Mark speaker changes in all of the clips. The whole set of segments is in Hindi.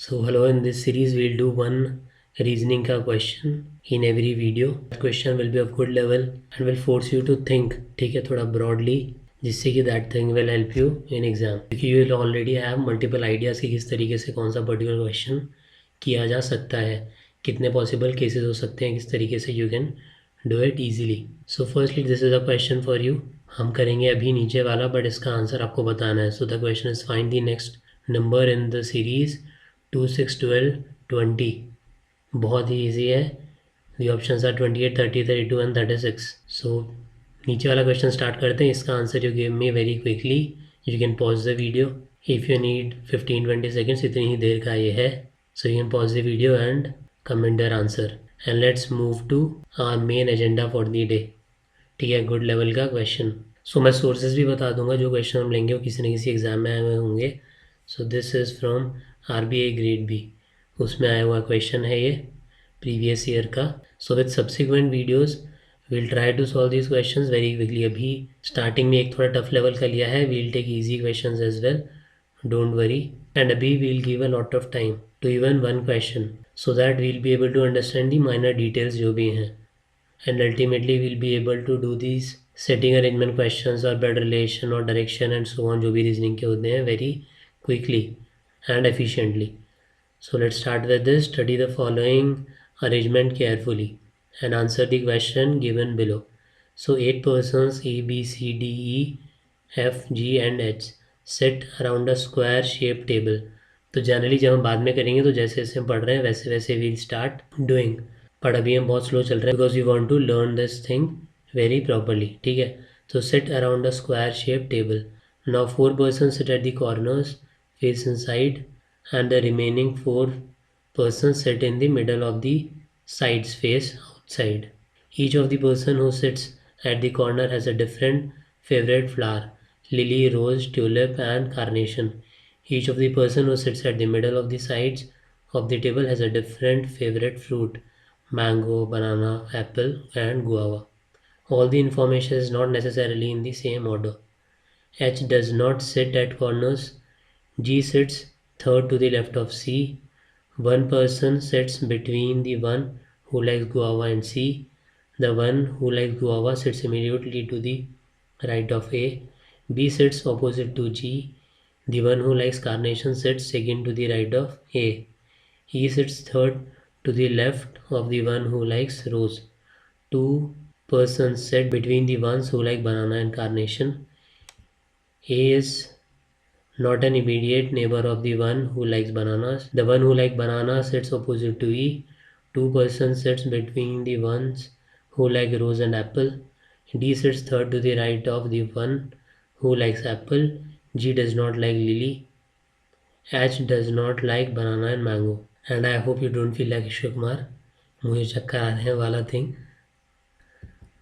Speaker 1: So hello, in this series we'll do one reasoning का question in every video. That question will be of good level and will force you to think, ठीक है, थोड़ा broadly, जिससे कि that thing will help you in exam. क्योंकि you will already have multiple ideas कि किस तरीके से कौन सा particular question किया जा सकता है, कितने possible cases हो सकते हैं, किस तरीके से you can do it easily. So firstly this is a question for you. हम करेंगे अभी नीचे वाला, बट इसका आंसर आपको बताना है. So the question is find the next number in the series 2, 6, 12, 20. बहुत ही ईजी है. The options are 28, 30, 32 and 36. So नीचे वाला क्वेश्चन स्टार्ट करते हैं. इसका answer you give me very quickly. You can pause the video if you need 15-20 seconds. इतनी ही देर का ये है. So you can pause the video and comment their answer and let's move to our main agenda for the day. ठीक है, गुड लेवल का क्वेश्चन. सो मैं सोर्सेज भी बता दूंगा. जो क्वेश्चन हम लेंगे वो किसी न किसी एग्जाम में आए हुए होंगे. So this is from RBI grade B. उसमें आया हुआ क्वेश्चन है ये, प्रीवियस ईयर का. So with subsequent videos we'll try to solve these questions very quickly. अभी स्टार्टिंग में एक थोड़ा टफ लेवल का लिया है. We'll take easy questions as well, don't worry. And अभी we'll give a lot of time to even one question so that we'll be able to understand the minor details जो भी हैं. And ultimately we'll be able to do these setting arrangement questions और बेड रिलेशन और डायरेक्शन एंड सो ऑन, जो भी रीजनिंग के होते हैं, very quickly and efficiently. So let's start with this. Study the following arrangement carefully and answer the question given below. So 8 persons A, B, C, D, E, F, G and H sit around a square shaped table. तो जनरली जब हम बाद में करेंगे तो जैसे जैसे हम पढ़ रहे हैं वैसे वैसे we'll start doing. पर अभी हम बहुत स्लो चल रहे हैं because we want to learn this thing very properly. ठीक है, तो sit around a square shaped table. Now 4 persons sit at the corners face inside and the remaining 4 persons sit in the middle of the sides face outside. Each of the person who sits at the corner has a different favorite flower: lily, rose, tulip and carnation. Each of the person who sits at the middle of the sides of the table has a different favorite fruit: mango, banana, apple and guava. All the information is not necessarily in the same order. H does not sit at corners. G sits third to the left of C. One person sits between the one who likes guava and C. The one who likes guava sits immediately to the right of A. B sits opposite to G. The one who likes carnation sits second to the right of A. E sits third to the left of the one who likes rose. Two persons sit between the ones who like banana and carnation. A is not an immediate neighbor of the one who likes bananas. The one who likes bananas sits opposite to E. Two persons sits between the ones who like rose and apple. D sits third to the right of the one who likes apple. G does not like lily. H does not like banana and mango. And I hope you don't feel like Ishwar Kumar. मुझे चक्कर आ रहे हैं वाला थिंग.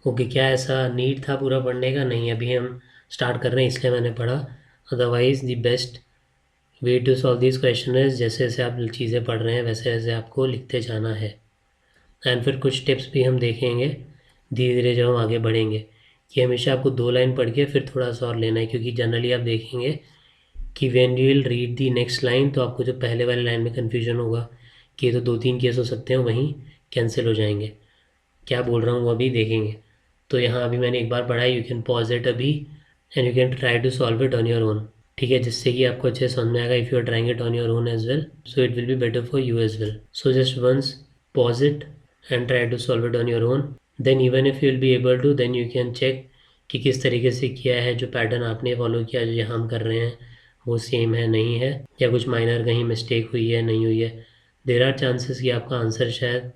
Speaker 1: ओके, क्या ऐसा नीड था पूरा पढ़ने का? नहीं, अभी हम स्टार्ट कर रहे हैं इसलिए मैंने पढ़ा. Otherwise the best way to solve this question है जैसे जैसे आप चीज़ें पढ़ रहे हैं वैसे वैसे आपको लिखते जाना है. एंड फिर कुछ टिप्स भी हम देखेंगे धीरे धीरे जब हम आगे बढ़ेंगे, कि हमेशा आपको 2 लाइन पढ़ के फिर थोड़ा सा और लेना है. क्योंकि जनरली आप देखेंगे कि when you will read the next line तो आपको जो पहले वाली लाइन में कन्फ्यूजन होगा कि ये तो 2-3 केस हो सकते हैं, वहीं कैंसिल हो जाएंगे. क्या बोल रहा हूँ वो अभी देखेंगे. तो यहाँ अभी मैंने एक बार पढ़ा है. यू कैन पॉज इट अभी and you can try to solve it on your own. ठीक है, जिससे कि आपको अच्छे समझ में आएगा. If you are trying it on your own as well so it will be better for you as well. So just once pause it and try to solve it on your own. Then even if you will be able to then you can check कि किस तरीके से किया है. जो पैटर्न आपने फॉलो किया जो यहाँ हम कर रहे हैं वो सेम है नहीं है, या कुछ माइनर कहीं मिस्टेक हुई है नहीं हुई है. देर आर चांसेस कि आपका आंसर शायद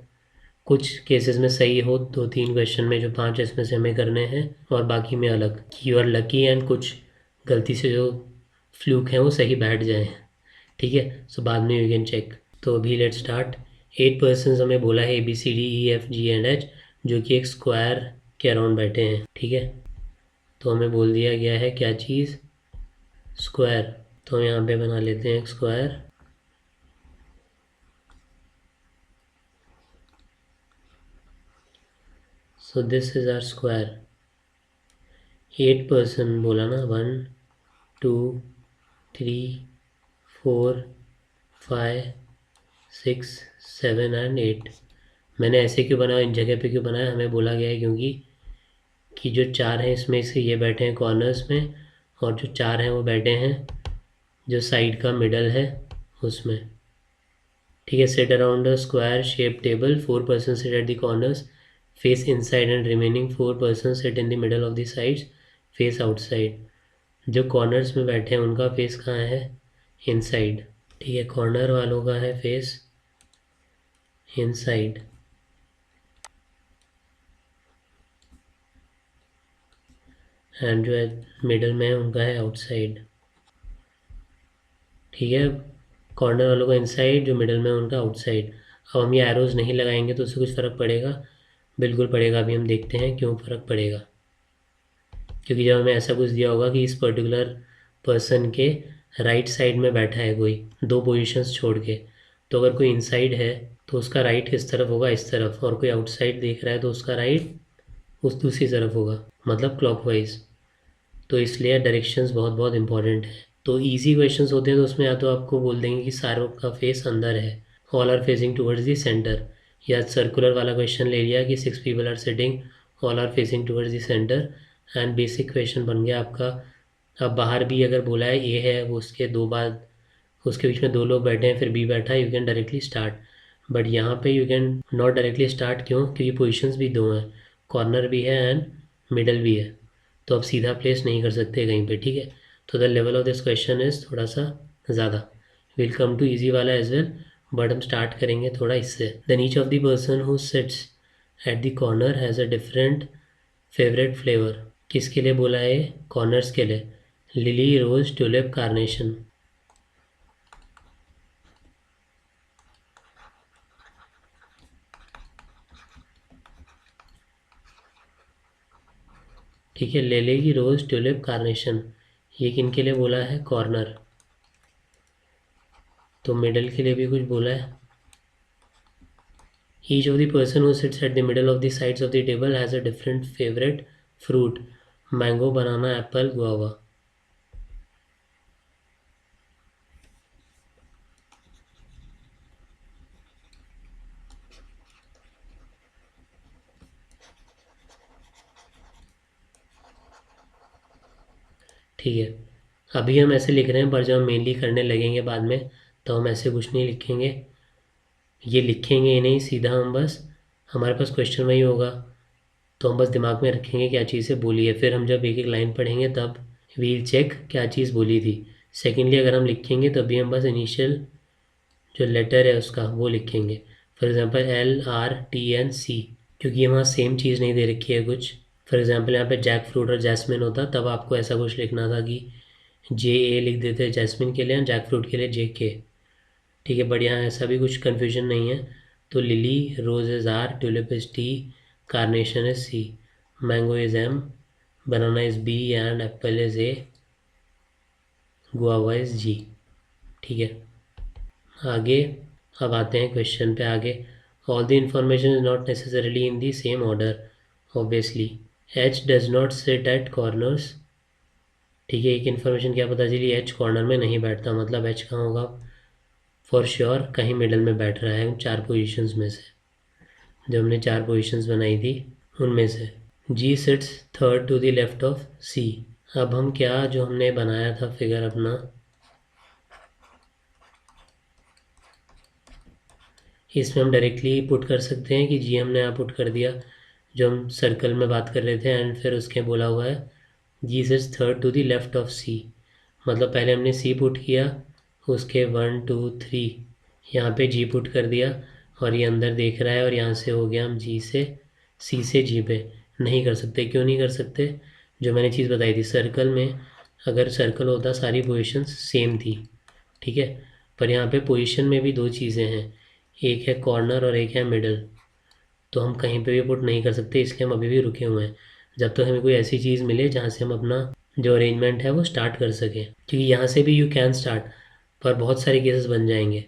Speaker 1: कुछ केसेस में सही हो. 2-3 क्वेश्चन में जो 5 इसमें से हमें करने हैं और बाकी में अलग. यू आर लकी एंड कुछ गलती से जो फ्लूक हैं वो सही बैठ जाएं. ठीक है, सो बाद में यू कैन चेक. तो अभी लेट स्टार्ट. 8 पर्सन हमें बोला है ABCDEFG and H, जो कि एक स्क्वायर के अराउंड बैठे हैं. ठीक है, तो हमें बोल दिया गया है क्या चीज़? स्क्वायर. तो हम यहाँ पे बना लेते हैं एक square. So this is our square. 8 person बोला ना, 1 2 3 4 5 6, 7 एंड 8। मैंने ऐसे क्यों बनाया, इन जगह पे क्यों बनाया, हमें बोला गया है क्योंकि कि जो 4 हैं इसमें से ये बैठे हैं कॉर्नर्स में, और जो 4 हैं वो बैठे हैं जो साइड का मिडल है उसमें। ठीक है। Seat around a square shape table, 4 person sit at the corners face inside and remaining 4 person sit in the middle of the sides face outside. जो कॉर्नर्स में बैठे हैं उनका फेस कहाँ है, इनसाइड। ठीक है, कॉर्नर वालों का है फेस इनसाइड, एंड जो है मिडल में है उनका है आउटसाइड। ठीक है, कॉर्नर वालों का इनसाइड, जो मिडल में है उनका आउटसाइड। अब हम ये एरोज नहीं लगाएंगे तो उससे कुछ फ़र्क पड़ेगा, बिल्कुल पड़ेगा। अभी हम देखते हैं क्यों फ़र्क पड़ेगा। क्योंकि जब हमें ऐसा कुछ दिया होगा कि इस पर्टिकुलर पर्सन के राइट साइड में बैठा है कोई, 2 पोजीशंस छोड़ के, तो अगर कोई इनसाइड है तो उसका राइट किस तरफ होगा, इस तरफ, और कोई आउटसाइड देख रहा है तो उसका राइट उस दूसरी तरफ होगा, मतलब क्लॉकवाइज। तो इसलिए डायरेक्शंस बहुत बहुत इंपॉर्टेंट है। तो इजी क्वेश्चंस होते हैं तो उसमें या तो आपको बोल देंगे कि सारों का फेस अंदर है, all are facing towards the centre, या सर्कुलर वाला क्वेश्चन ले लिया कि 6 people are sitting, all are facing towards the centre, and basic question बन गया आपका। अब बाहर भी अगर बोला है ए है, वो उसके 2 बाद उसके बीच में 2 लोग बैठे हैं, फिर बी बैठा है, you can directly start. But यहाँ पे you can not directly start, क्यों, क्योंकि पोजिशंस भी 2 हैं, कॉर्नर भी है एंड मिडल भी है, तो आप सीधा प्लेस नहीं कर सकते कहीं पे। ठीक है, तो the level of this question is थोड़ा सा ज़्यादा। विल कम टू ईजी वाला एज वेल, बट हम स्टार्ट करेंगे थोड़ा इससे। Then each of the person who sits at the corner has a different favourite flavour. किसके लिए बोला है, कॉर्नर्स के लिए। Lily, rose, tulip, carnation. ठीक है, लिली, रोज, ट्यूलिप, कार्नेशन, ये किन के लिए बोला है, कॉर्नर। तो मिडल के लिए भी कुछ बोला है। Each of the person who sits at the middle of the sides of the table has a different favorite fruit: mango, banana, apple, guava. ठीक है, अभी हम ऐसे लिख रहे हैं, पर जब हम मेनली करने लगेंगे बाद में तो हम ऐसे कुछ नहीं लिखेंगे, ये लिखेंगे ही नहीं, सीधा हम बस, हमारे पास क्वेश्चन वही होगा तो हम बस दिमाग में रखेंगे क्या चीज़ें बोली है, फिर हम जब एक एक लाइन पढ़ेंगे तब वील चेक क्या चीज़ बोली थी। सेकेंडली अगर हम लिखेंगे तभी हम बस इनिशियल जो लेटर है उसका वो लिखेंगे, फॉर एग्जांपल LRTNC, क्योंकि ये वहाँ सेम चीज़ नहीं दे रखी है कुछ। फॉर एग्जांपल यहाँ पे जैक फ्रूट और जैस्मिन होता तब आपको ऐसा कुछ लिखना था कि JA लिख देते जैस्मिन के लिए, जैक फ्रूट के लिए JK। ठीक है, बट यहाँ ऐसा भी कुछ कन्फ्यूजन नहीं है। तो lily, rose is R, tulip is T, carnation is C, mango is M, banana is B, and apple is A, guava is G। ठीक है, आगे अब आते हैं क्वेश्चन पे आगे। All the information is not necessarily in the same order, obviously. H does not sit eight corners. ठीक है, एक इन्फॉर्मेशन क्या पता चली, H कॉर्नर में नहीं बैठता, मतलब H कहाँ होगा, फॉर श्योर कहीं मिडल में बैठ रहा है उन 4 पोजीशंस में से, जो हमने 4 पोजीशंस बनाई थी उनमें से। G sits third to the left of C। अब हम क्या जो हमने बनाया था फिगर अपना, इसमें हम डायरेक्टली पुट कर सकते हैं कि जी हमने यहाँ पुट कर दिया जो हम सर्कल में बात कर रहे थे, एंड फिर उसके बोला हुआ है G sits third to the left of C, मतलब पहले हमने C पुट किया, उसके 1 2 3 यहाँ पे G पुट कर दिया, और ये अंदर देख रहा है, और यहाँ से हो गया हम G से C से G पे। नहीं कर सकते, क्यों नहीं कर सकते, जो मैंने चीज़ बताई थी, सर्कल में अगर सर्कल होता सारी पोजीशंस सेम थी, ठीक है, पर यहाँ पे पोजीशन में भी 2 चीज़ें हैं, एक है कॉर्नर और एक है मिडल, तो हम कहीं पे भी पुट नहीं कर सकते, इसलिए हम अभी भी रुके हुए हैं जब तक हमें कोई ऐसी चीज़ मिले जहाँ से हम अपना जो अरेंजमेंट है वो स्टार्ट कर सकें। क्योंकि यहाँ से भी यू कैन स्टार्ट, पर बहुत सारे केसेस बन जाएंगे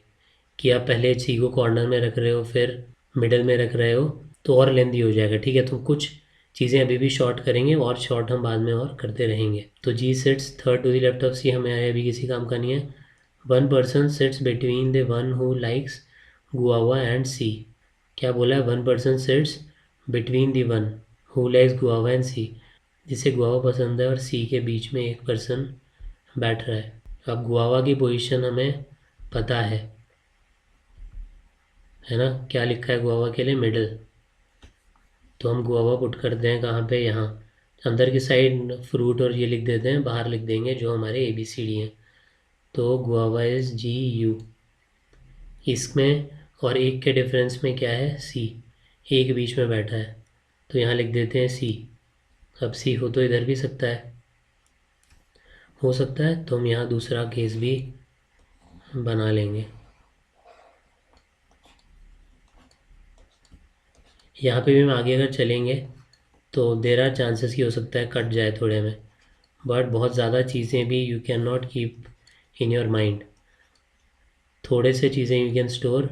Speaker 1: कि आप पहले सी को कॉर्नर में रख रहे हो फिर मिडल में रख रहे हो, तो और लेंदी हो जाएगा। ठीक है, तो कुछ चीज़ें अभी भी शॉर्ट करेंगे और शॉर्ट हम बाद में और करते रहेंगे। तो G sits third to the left of C हमें आया, अभी किसी काम का नहीं है। 1 person sits between the one who likes guava and C. क्या बोला है? One person sits between the one who likes guava and C, जिसे गुआवा पसंद है और सी के बीच में एक पर्सन बैठ रहा है। अब गुआवा की पोजीशन हमें पता है ना, क्या लिखा है गुआवा के लिए? मिडल। तो हम गुआवा पुट करते हैं कहाँ पे? यहाँ अंदर की साइड फ्रूट और ये लिख देते हैं, बाहर लिख देंगे जो हमारे ABCD हैं। तो गुआवा इज़ GU। इसमें और एक के डिफरेंस में क्या है? C। एक बीच में बैठा है तो यहाँ लिख देते हैं C। अब C हो तो इधर भी सकता है, हो सकता है, तो हम यहाँ दूसरा केस भी बना लेंगे। यहाँ पे भी हम आगे अगर चलेंगे तो देर आर चांसेस की हो सकता है कट जाए थोड़े में, बट बहुत ज़्यादा चीज़ें भी you can not keep in your mind. थोड़े से चीज़ें यू कैन स्टोर,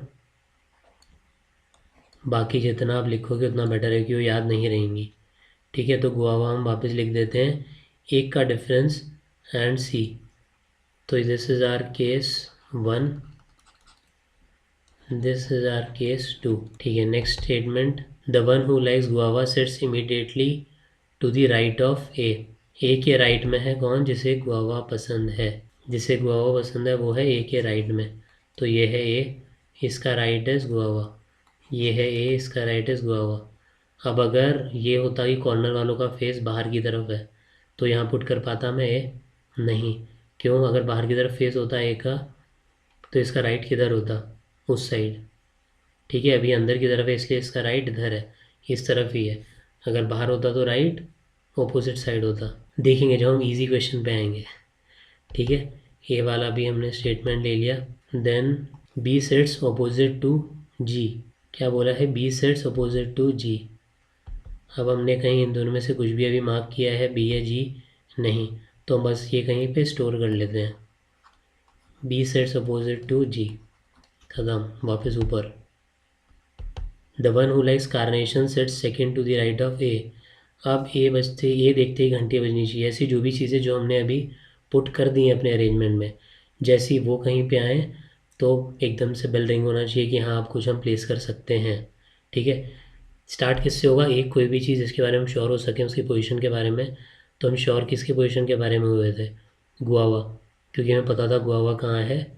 Speaker 1: बाकी जितना आप लिखोगे उतना बेटर है कि वो याद नहीं रहेंगी। ठीक है, तो गुआवा हम वापस लिख देते हैं, एक का डिफरेंस एंड C। तो this is our case 1, this is our case 2। ठीक है, next statement, the one who likes guava sits immediately to the right of A. A के राइट में है कौन? जिसे गुआवा पसंद है। जिसे गुआवा पसंद है वो है ए के राइट में। तो ये है ए, इसका राइट इज़ गुआवा। ये है ए, इसका राइट इज़ गुआवा। अब अगर ये होता कि कॉर्नर वालों का फेस बाहर की तरफ है तो यहाँ पुट कर पाता मैं ए? नहीं। क्यों? अगर बाहर की तरफ फेस होता ए का तो इसका राइट किधर होता? उस साइड। ठीक है, अभी अंदर की तरफ है इसलिए इसका राइट इधर है, इस तरफ ही है। अगर बाहर होता तो राइट ऑपोजिट साइड होता। देखेंगे जब हम इजी क्वेश्चन पे आएंगे। ठीक है, ए वाला भी हमने स्टेटमेंट ले लिया। Then B sits opposite to G. क्या बोला है? B sits opposite to G. अब हमने कहीं इन दोनों में से कुछ भी अभी मार्क किया है, बी या जी? नहीं, तो हम बस ये कहीं पे स्टोर कर लेते हैं, B sits opposite to G. खत्म, वापस ऊपर। The one who likes carnation sets second to the right of A. अब ए बजते, ए देखते ही घंटी बजनी चाहिए। ऐसी जो भी चीज़ें जो हमने अभी पुट कर दी हैं अपने अरेंजमेंट में, जैसी वो कहीं पे आए तो एकदम से बेल रिंग होना चाहिए कि हाँ आप कुछ हम प्लेस कर सकते हैं। ठीक है, स्टार्ट किससे होगा? एक कोई भी चीज़ जिसके बारे में हम श्योर हो सकें उसकी पोजीशन के बारे में। तो हम श्योर किसकी पोजीशन के बारे में हुए थे? गुआवा, क्योंकि हमें पता था गुआवा कहाँ है?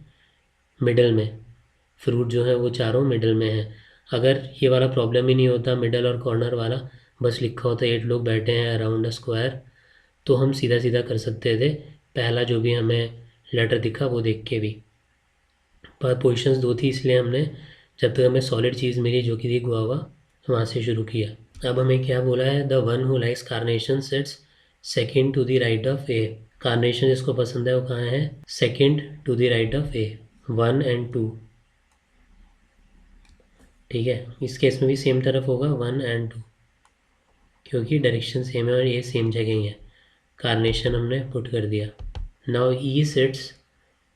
Speaker 1: मिडल में। फ्रूट जो है वो चारों मिडल में है। अगर ये वाला प्रॉब्लम ही नहीं होता, मिडल और कॉर्नर वाला, बस लिखा होता 8 लोग बैठे हैं अराउंड अ स्क्वायर, तो हम सीधा सीधा कर सकते थे पहला जो भी हमें लेटर दिखा वो देख के भी। पर पोजीशंस दो थी इसलिए हमने, जब तक हमें सॉलिड चीज़ मिली जो कि थी गुआवा, वहाँ से शुरू किया। अब हमें क्या बोला है? The one who likes carnation sets second to the right of A. Carnation जिसको पसंद है वो कहाँ है? Second to the right of A, 1 and 2। ठीक है, इस केस में भी सेम तरफ होगा 1 and 2, क्योंकि डायरेक्शन सेम है और ये सेम जगह ही है। कार्नेशन हमने पुट कर दिया। Now E sits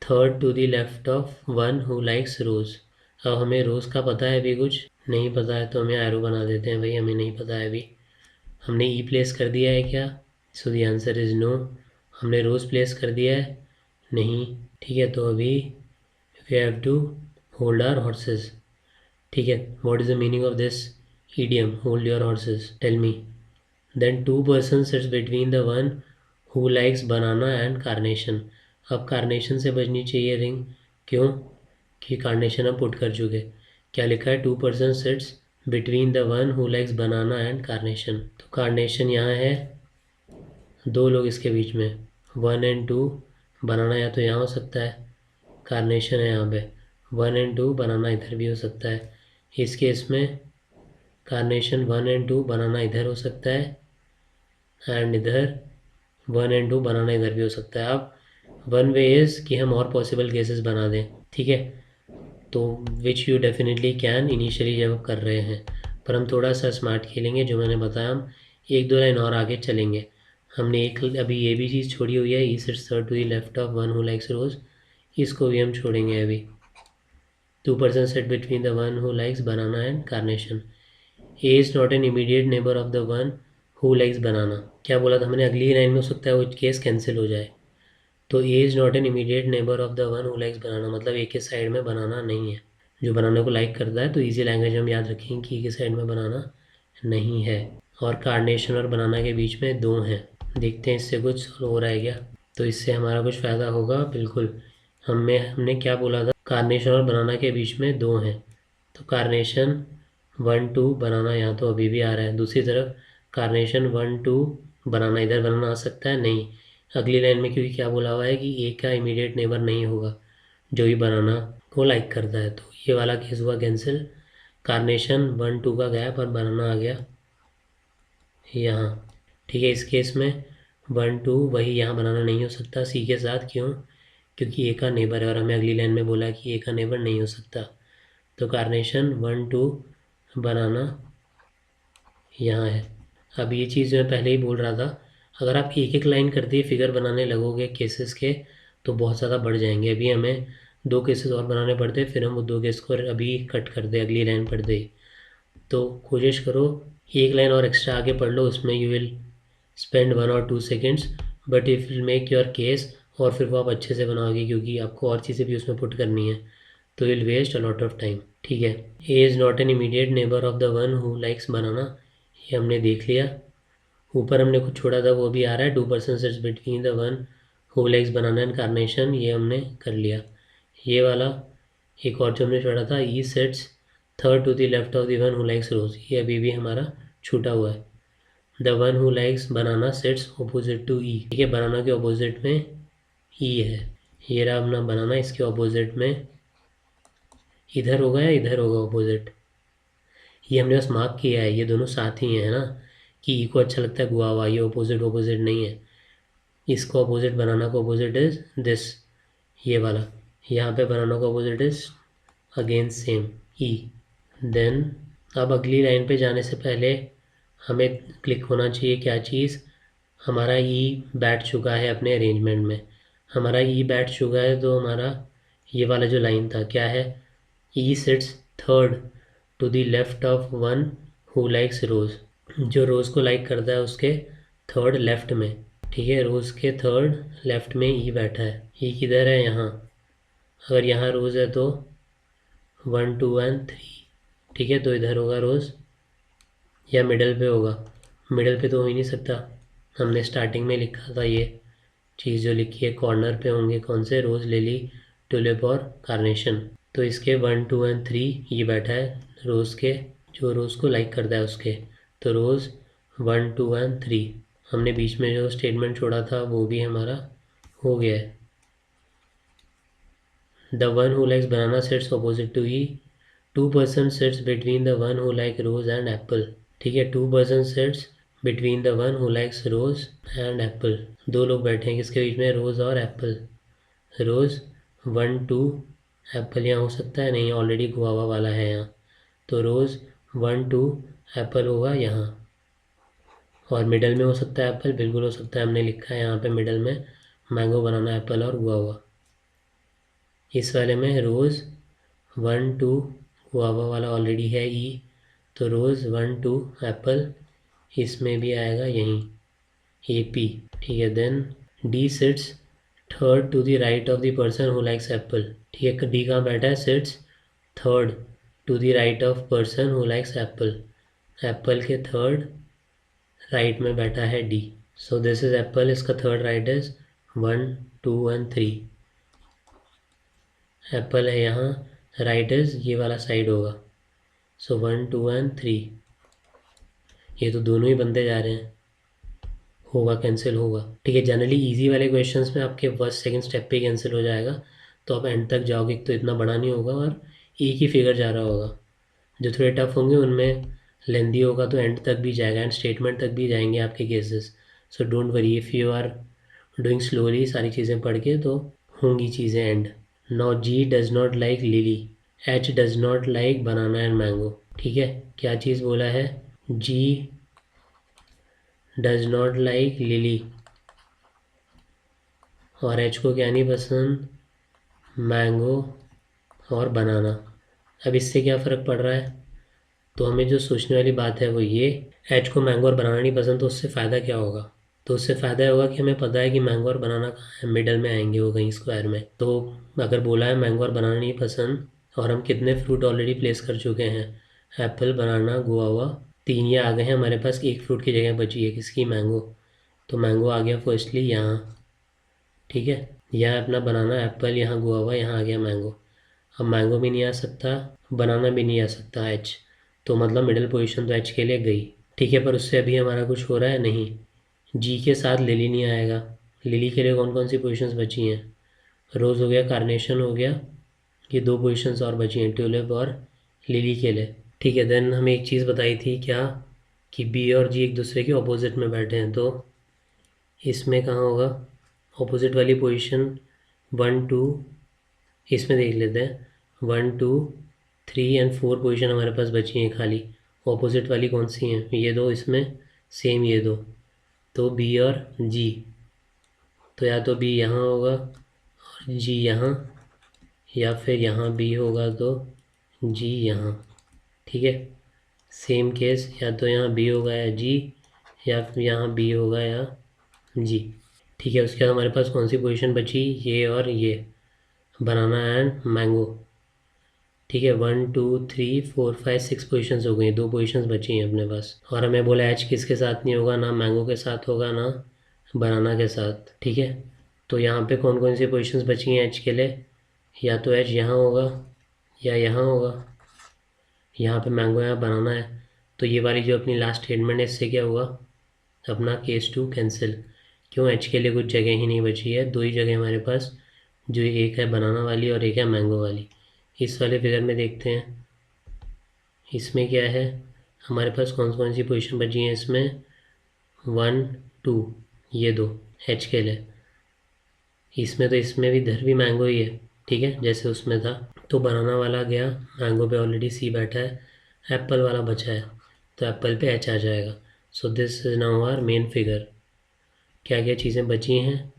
Speaker 1: third to the left of one who likes rose. अब हमें रोज़ का पता है, अभी कुछ नहीं पता है तो हमें एरो बना देते हैं, भाई हमें नहीं पता है अभी। हमने ई प्लेस कर दिया है क्या? So the answer is no. हमने रोज़ प्लेस कर दिया है? नहीं। ठीक है, तो अभी we have to hold our horses. ठीक है, what is the meaning of this idiom, hold your horses? Tell me. Then two persons sits between the one who likes banana and carnation. अब कार्नेशन से बजनी चाहिए रिंग, क्यों? कि कार्नेशन हम पुट कर चुके। क्या लिखा है? Two person sits between the one who likes banana and carnation. तो कार्नेशन यहाँ है, दो लोग इसके बीच में, 1 and 2। बनाना या तो यहाँ हो सकता है, कार्नेशन है यहाँ पे, 1 and 2, बनाना इधर भी हो सकता है। इस केस में कार्नेशन 1 and 2, बनाना इधर हो सकता है, एंड इधर 1 and 2, बनाना इधर भी हो सकता है। अब वन वे इज़ कि हम और पॉसिबल केसेस बना दें। ठीक है, तो which you definitely can initially जब आप कर रहे हैं, पर हम थोड़ा सा स्मार्ट खेलेंगे। जो मैंने बताया, हम एक दो लाइन और आगे चलेंगे। हमने एक अभी ये भी चीज़ छोड़ी हुई है, E sits third to the left of one who likes rose, इसको भी हम छोड़ेंगे अभी। Two person sit between the one who likes banana and carnation. A is not an immediate neighbour of the one who likes banana. क्या बोला था हमने? अगली लाइन में हो सकता है वो केस कैंसिल हो जाए। तो A is not an immediate neighbour of the one who likes banana, मतलब ए के साइड में बनाना नहीं है। जो बनाना को लाइक करता है, तो इजी लैंग्वेज हम याद रखेंगे कि के साइड में बनाना नहीं है। और कार्नेशन और बनाना के बीच में 2 हैं। देखते हैं इससे कुछ हो रहा है क्या। तो इससे हमारा कुछ फ़ायदा होगा बिल्कुल। हमने क्या बोला था, कार्नेशन और बनाना के बीच में 2 हैं, तो कार्नेशन 1 2 बनाना यहाँ तो अभी भी आ रहा है। दूसरी तरफ कार्नेशन 1 2 बनाना, इधर बनाना आ सकता है नहीं अगली लाइन में, क्योंकि क्या बोला हुआ है कि ए का इमीडिएट नेबर नहीं होगा जो ही बनाना को लाइक करता है। तो ये वाला केस हुआ कैंसिल। कार्नेशन 1 2 का गया पर बनाना आ गया यहाँ। ठीक है, इस केस में 1 2 वही यहाँ बनाना नहीं हो सकता सी के साथ, क्यों, क्योंकि ए का नेबर है और हमें अगली लाइन में बोला कि ए का नेबर नहीं हो सकता। तो कार्नेशन 1 2 बनाना यहाँ है। अब ये चीज़ मैं पहले ही बोल रहा था, अगर आप एक एक लाइन करते ही फिगर बनाने लगोगे केसेस के तो बहुत ज़्यादा बढ़ जाएंगे। अभी हमें 2 केसेस और बनाने पड़ते, फिर हम वो 2 केस को अभी कट कर दे अगली लाइन पढ़ दे। तो कोशिश करो एक लाइन और एक्स्ट्रा आगे पढ़ लो, उसमें यू विल स्पेंड 1 और 2 seconds, but if will make your case, और फिर वो आप अच्छे से बनाओगे क्योंकि आपको और चीज़ें भी उसमें पुट करनी है, तो will waste a lot of time. ठीक है, A is not an immediate neighbour of the one who likes banana, ये हमने देख लिया। ऊपर हमने कुछ छोड़ा था वो भी आ रहा है, 2% sits between the one who likes banana and carnation, ये हमने कर लिया। ये वाला एक और जो हमने छोड़ा था, E sits third to the left of the one who likes rose, ये अभी भी हमारा छूटा हुआ है। The one who likes banana sits opposite to E, ठीक है, बनाना के ऑपोजिट में ई है। ये रहा अपना बनाना, इसके ऑपोजिट में इधर होगा या इधर होगा ऑपोजिट, ये हमने बस मार्क किया है, ये दोनों साथ ही हैं ना, कि ई को अच्छा लगता है गुआवा, ये ऑपोजिट ऑपोजिट नहीं है। इसको ऑपोजिट बनाना का ऑपोजिट इज दिस, ये वाला, यहाँ पे बनाना का opposite is again same E. Then अब अगली लाइन पे जाने से पहले हमें क्लिक होना चाहिए क्या चीज़, हमारा ई बैठ चुका है अपने अरेंजमेंट में। हमारा ई बैठ चुका है तो हमारा ये वाला जो लाइन था क्या है, E sits third to the left of one who likes rose, जो रोज़ को लाइक करता है उसके थर्ड लेफ्ट में। ठीक है, रोज़ के थर्ड लेफ्ट में ई बैठा है। ई किधर है, यहाँ। अगर यहाँ रोज़ है तो 1 2 एंड 3, ठीक है, तो इधर होगा रोज़ या मिडल पे होगा, मिडल पे तो हो ही नहीं सकता, हमने स्टार्टिंग में लिखा था ये चीज़ जो लिखी है, कॉर्नर पे होंगे कौन से, रोज़, लिली, ट्यूलिप और कार्नेशन। तो इसके 1 2 एंड 3 ये बैठा है रोज़ के, जो रोज़ को लाइक करता है उसके, तो रोज़ 1 2 एंड 3। हमने बीच में जो स्टेटमेंट छोड़ा था वो भी हमारा हो गया है। The one who likes banana sits opposite to E, 2% sits between the one who like rose and apple. ठीक है, 2% sits between the one who likes rose and apple, 2 लोग बैठे हैं किसके बीच में, रोज़ और एप्पल। रोज़ 1 2, एप्पल यहाँ हो सकता है नहीं, ऑलरेडी गुआवा वाला है यहाँ, तो रोज़ 1 2 एप्पल होगा यहाँ। और मिडल में हो सकता है एप्पल, बिल्कुल हो सकता है, हमने लिखा है यहाँ पे मिडल में मैंगो, बनाना, एप्पल और गुआवा। इस वाले में रोज़ 1 2 गुआवा वाला ऑलरेडी है ई, तो रोज़ 1 2 एप्पल, इसमें भी आएगा यहीं ए पी। ठीक है, then D sits third to the right of the person who likes apple. ठीक है, डी कहाँ बैठा है, sits third to the right of person who likes apple, apple के थर्ड राइट में बैठा है D. So this is apple, इसका third right is 1 2 and 3। Apple है यहाँ, राइट इज ये वाला साइड होगा, सो 1 2 एंड 3। ये तो दोनों ही बनते जा रहे हैं, होगा कैंसिल होगा। ठीक है, जनरली इजी वाले क्वेश्चंस में आपके फर्स्ट सेकंड स्टेप पे कैंसिल हो जाएगा, तो आप एंड तक जाओगे तो इतना बड़ा नहीं होगा और एक ही फिगर जा रहा होगा। जो थोड़े टफ होंगे उनमें लेंदी होगा तो एंड तक भी जाएगा, एंड स्टेटमेंट तक भी जाएंगे आपके cases. So don't worry if you are doing slowly सारी चीज़ें पढ़ के तो होंगी चीज़ें and. Now G does not like lily, H does not like banana and mango. ठीक है, क्या चीज़ बोला है, G does not like lily, और एच को क्या नहीं पसंद, मैंगो और बनाना। अब इससे क्या फ़र्क पड़ रहा है, तो हमें जो सोचने वाली बात है वो ये, एच को मैंगो और बनाना नहीं पसंद, तो उससे फ़ायदा क्या होगा, तो उससे फ़ायदा होगा कि हमें पता है कि मैंगो और बनाना कहाँ है, मिडल में आएंगे वो कहीं स्क्वायर में। तो अगर बोला है मैंगो और बनाना नहीं पसंद, और हम कितने फ्रूट ऑलरेडी प्लेस कर चुके हैं, एप्पल, बनाना, गुआवा, 3 ये आ गए हैं हमारे पास। एक फ्रूट की जगह बची है किसकी, मैंगो। तो मैंगो आ गया फर्स्टली यहाँ, ठीक है। यहाँ अपना बनाना, एप्पल, यहाँ गुआवा, यहाँ आ गया मैंगो। अब मैंगो भी नहीं आ सकता, बनाना भी नहीं आ सकता, एच। तो मतलब मिडिल पोजीशन तो एच के लिए गई, ठीक है। पर उससे अभी हमारा कुछ हो रहा है नहीं। जी के साथ लिली नहीं आएगा। लिली के लिए कौन कौन सी पोजीशंस बची हैं, रोज़ हो गया, कार्नेशन हो गया, ये 2 पोजीशंस और बची हैं ट्यूलिप और लिली के लिए, ठीक है। देन हमें एक चीज़ बताई थी क्या, कि बी और जी एक दूसरे के ऑपोजिट में बैठे हैं, तो इसमें कहाँ होगा ऑपोजिट वाली पोजीशन, 1 2, इसमें देख लेते हैं 1 2 3 एंड 4 पोजीशन हमारे पास बची हैं खाली। ऑपोजिट वाली कौन सी हैं, ये दो, इसमें सेम ये दो, तो बी और जी। तो या तो बी यहाँ होगा और जी यहाँ, या फिर यहाँ बी होगा तो जी यहाँ, ठीक है। सेम केस, या तो यहाँ बी होगा या जी, या फिर यहाँ बी होगा या जी, ठीक है। उसके बाद हमारे पास कौन सी पोजीशन बची, ये और ये, बनाना एंड मैंगो, ठीक है। 1 2 3 4 5 6 पोजीशंस हो गई, 2 पोजीशंस बची हैं अपने पास। और हमें बोला एच किसके साथ नहीं होगा, ना मैंगो के साथ होगा ना बनाना के साथ, ठीक है। तो यहाँ पे कौन कौन सी पोजीशंस बची हैं एच के लिए, या तो एच यहाँ होगा या यहाँ होगा, यहाँ पे मैंगो, यहाँ बनाना है। तो ये वाली जो अपनी लास्ट स्टेटमेंट है, इससे क्या हुआ, अपना केस 2 कैंसिल। क्यों, एच के लिए कुछ जगह ही नहीं बची है, 2 ही जगह हमारे पास, जो एक है बनाना वाली और एक है मैंगो वाली। इस वाले फिगर में देखते हैं, इसमें क्या है, हमारे पास कौन कौन सी पोजीशन बची है इसमें, 1 2, ये 2 एच के लिए। इसमें तो इसमें भी इधर भी मैंगो ही है, ठीक है, जैसे उसमें था। तो बनाना वाला गया, मैंगो पे ऑलरेडी सी बैठा है, एप्पल वाला बचा है, तो एप्पल पे एच आ जाएगा। So this is now our main figure. क्या क्या चीज़ें बची हैं,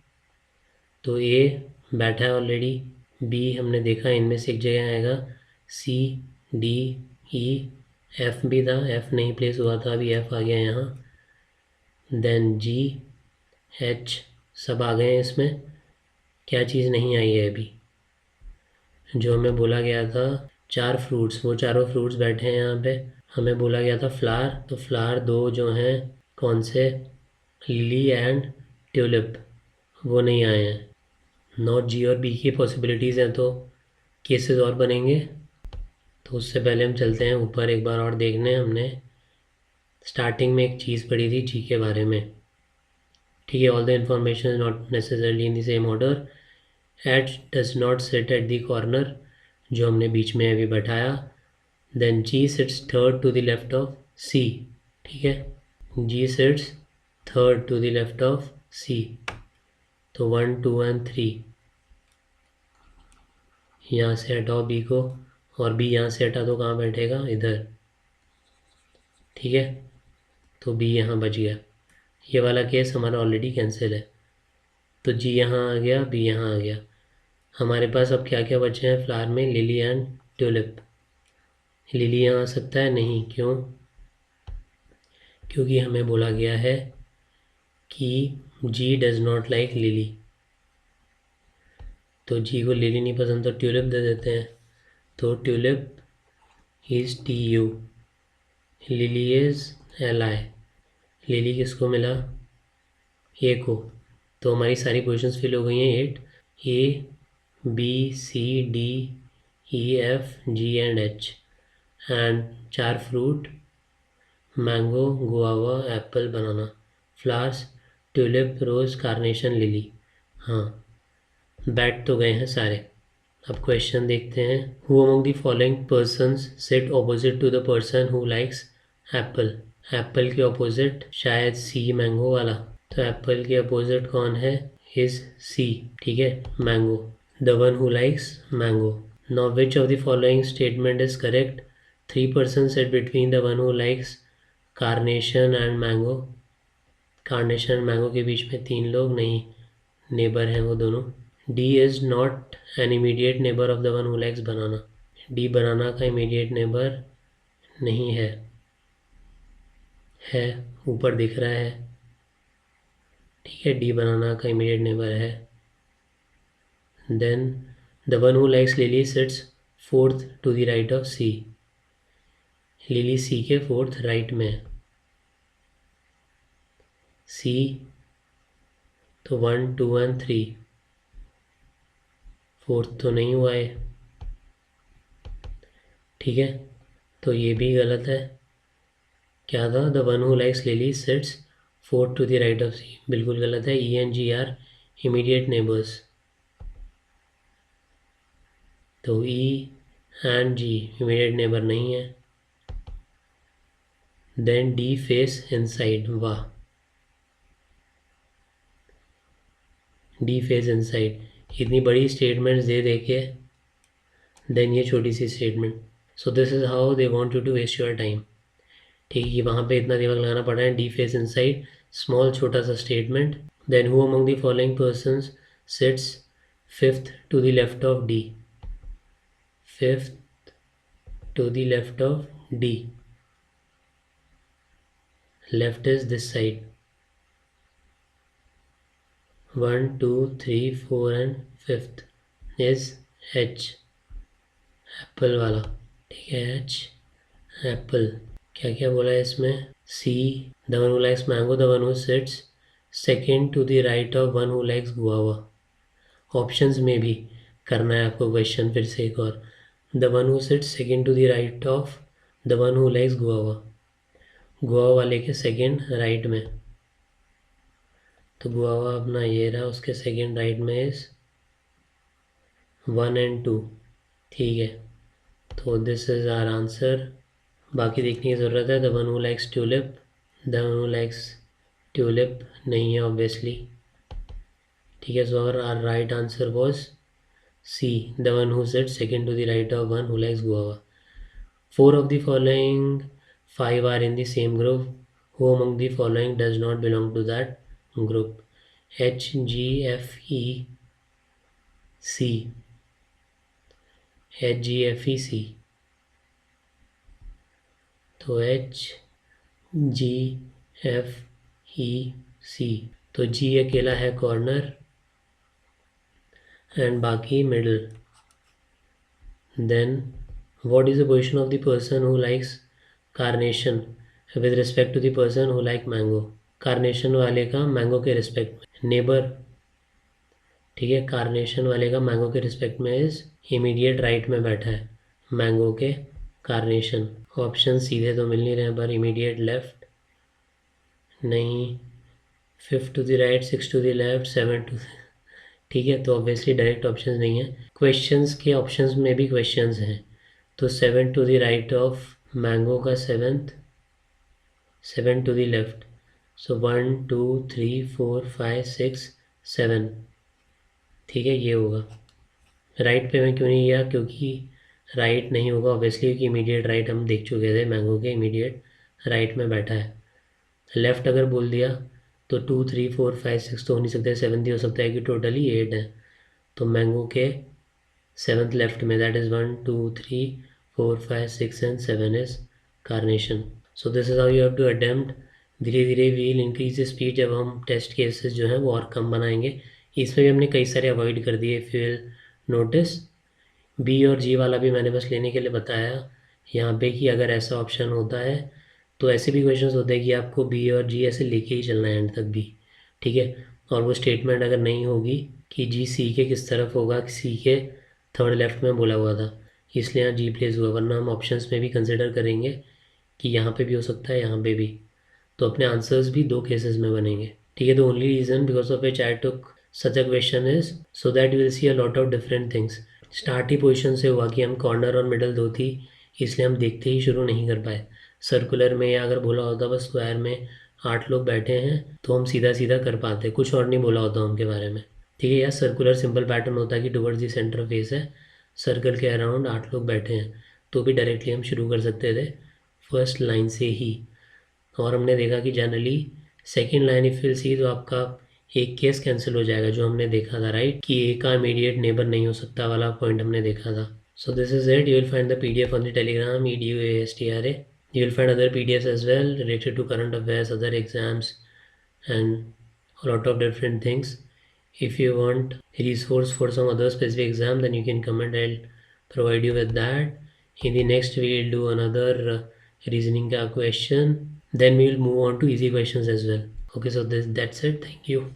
Speaker 1: तो ए बैठा है ऑलरेडी, बी हमने देखा इनमें से एक जगह आएगा, सी डी ई, एफ भी था, एफ नहीं प्लेस हुआ था, अभी एफ आ गया यहाँ। देन जी एच सब आ गए हैं इसमें। क्या चीज़ नहीं आई है अभी, जो हमें बोला गया था 4 फ्रूट्स, वो चारों फ्रूट्स बैठे हैं यहाँ पे। हमें बोला गया था फ्लावर, तो फ्लावर 2 जो हैं कौन से, लिली एंड ट्यूलिप, वो नहीं आए हैं। नॉट जी और बी की पॉसिबिलिटीज़ हैं, तो केसेस और बनेंगे। तो उससे पहले हम चलते हैं ऊपर एक बार और देखने। हमने स्टार्टिंग में एक चीज़ पढ़ी थी जी के बारे में, ठीक है। All the information is not necessarily in the same order, H does not sit at the corner, जो हमने बीच में अभी बैठाया। Then G sits third to the left of C, ठीक है, G sits third to the left of C. तो 1 2 एंड 3 यहाँ से हटाओ बी को, और बी यहाँ से हटा तो कहाँ बैठेगा, इधर, ठीक है। तो बी यहाँ बच गया, ये वाला केस हमारा ऑलरेडी कैंसिल है। तो जी यहाँ आ गया, बी यहाँ आ गया। हमारे पास अब क्या क्या बचे हैं फ्लावर में, लिली एंड ट्यूलिप। लिली यहाँ आ सकता है नहीं, क्यों, क्योंकि हमें बोला गया है कि जी डज नॉट लाइक लिली, तो जी को लिली नहीं पसंद, तो ट्यूलिप दे देते हैं। तो tulip is T U, lily is L I. Lily किसको मिला, ए को। तो हमारी सारी पोजीशंस फिल हो गई हैं 8, A B C D E F G and H, and 4 fruit, mango, guava, apple, banana. Flowers, tulip, rose, carnation, lily. हाँ, बैठ तो गए हैं सारे। अब क्वेश्चन देखते हैं, who among the following persons sit opposite to the person who likes apple. Apple के ऑपोजिट शायद सी, मैंगो वाला। तो एप्पल के अपोजिट कौन है, इज सी, ठीक है, mango, the one who likes mango. Now which of the following statement is correct, 3 person sit between the one who likes carnation and mango. Carnation and mango के बीच में 3 लोग नहीं, नेबर हैं वो दोनों। D is not an immediate neighbour of the one who likes banana. D banana का इमीडिएट नेबर नहीं है, है ऊपर दिख रहा है, ठीक है, डी बनाना का इमीडिएट नेबर है। Then the one who likes lily sits fourth to the right of C, lily C के फोर्थ राइट में है। सी तो 1 2 एंड 3, फोर्थ तो नहीं हुआ है, ठीक है, तो ये भी गलत है। क्या था, the one who likes lily sits fourth to the right of C, बिल्कुल गलत है। E and G are immediate neighbours, तो E and G immediate neighbour नहीं है। देन डी फेस इनसाइड, वाह, डी फेस इनसाइड, इतनी बड़ी स्टेटमेंट्स दे दे के देन ये छोटी सी statement. So this is how they want you to waste your time, ठीक है, वहाँ पे इतना दिमाग लगाना पड़ रहा है। डी फेस इनसाइड, स्मॉल छोटा सा statement. Then who among the following persons sits fifth to the left of D, fifth to the left of D, left is this side, 1 2 3 4 and fifth is H, apple वाला, ठीक है, एच एप्पल। क्या क्या बोला है इसमें, C the one who likes mango, the one who sits second to the right of one who likes guava. Options में भी करना है आपको क्वेश्चन फिर से एक और, the one who sits second to the right of the one who likes guava, guava वाले के सेकेंड राइट में, तो गुआवा अपना ये रहा, उसके सेकेंड राइट में इज 1 एंड 2, ठीक है, तो दिस इज आवर आंसर। बाकी देखने की ज़रूरत है, the one who likes tulip, the one who likes tulip नहीं है ऑब्वियसली, ठीक है, so our right answer was C, the one who sits second to the right of one who likes guava. 4 of the following 5 are in the same group. Who among the following does not belong to that group? H, G, F, E, C. H, G, F, E, C. तो H, G, F, E, C. तो G अकेला है कॉर्नर एंड बाकी middle. Then what is the position of the person who likes carnation with respect to the person who like mango? Carnation वाले का मैंगो के रिस्पेक्ट में नेबर, ठीक है, कार्नेशन वाले का मैंगो के रिस्पेक्ट में इज इमीडिएट राइट में बैठा है मैंगो के कार्नेशन। ऑप्शन सीधे तो मिल नहीं रहे हैं पर इमीडिएट लेफ्ट नहीं, fifth to the right, six to the left, seven to, ठीक है, तो ऑब्वियसली डायरेक्ट ऑप्शंस नहीं है। क्वेश्चंस के ऑप्शंस में भी क्वेश्चंस हैं, तो 7 to the right of mango का seventh, 7 to the left, so 1 2 3 4 5 6 7, ठीक है, ये होगा। राइट पे मैं क्यों नहीं गया, क्योंकि राइट नहीं होगा ऑब्वियसली, क्योंकि इमीडिएट राइट हम देख चुके थे, मैंगो के इमीडिएट राइट में बैठा है। लेफ़्ट अगर बोल दिया तो 2 3 4 5 6 तो हो नहीं सकता, 7 ही हो सकता है कि टोटली 8 है, तो मैंगो के सेवन्थ लेफ्ट में, that is 1 2 3 4 5 6 and 7 is carnation. So this is how you have to attempt. धीरे धीरे वील इंक्रीज स्पीड, जब हम टेस्ट केसेस जो हैं वो और कम बनाएंगे। इसमें भी हमने कई सारे अवॉइड कर दिए, इफ यू नोटिस। बी और जी वाला भी मैंने बस लेने के लिए बताया यहाँ पे कि अगर ऐसा ऑप्शन होता है तो ऐसे भी क्वेश्चंस होते हैं कि आपको बी और जी ऐसे लेके ही चलना है एंड तक भी, ठीक है, और वो स्टेटमेंट अगर नहीं होगी कि जी सी के किस तरफ होगा, सी के थर्ड लेफ्ट में बोला हुआ था इसलिए यहाँ जी प्लेस हुआ, वरना हम ऑप्शंस में भी कंसिडर करेंगे कि यहाँ पे भी हो सकता है, यहाँ पे भी, तो अपने आंसर्स भी दो केसेस में बनेंगे, ठीक है। The only reason because of which I took such a question is so that you will see a lot of different things. Start he position से हुआ कि हम कॉर्नर और मिडल दो थी, इसलिए हम देखते ही शुरू नहीं कर पाए। सर्कुलर में या अगर बोला होता बस स्क्वायर में 8 लोग बैठे हैं तो हम सीधा सीधा कर पाते, कुछ और नहीं बोला होता उनके बारे में, ठीक है। या सर्कुलर सिंपल पैटर्न होता है कि टुवर्ड्स दी सेंटर फेस है, सर्कल के अराउंड 8 लोग बैठे हैं, तो भी डायरेक्टली हम शुरू कर सकते थे फर्स्ट लाइन से ही। और हमने देखा कि generally second line if will see तो आपका एक केस कैंसिल हो जाएगा, जो हमने देखा था राइट, कि ए का इमीडिएट नेबर नहीं हो सकता वाला पॉइंट हमने देखा था। सो this is it, you will find the PDF on the Telegram EDUASTRA. You will find other PDFs as well related to current affairs, other exams and a lot of different things. If you want resource for some other specific exam, then you can comment. I'll provide you with that. In the next we will do another reasoning ka question, then we will move on to easy questions as well. Okay, so that's it. Thank you.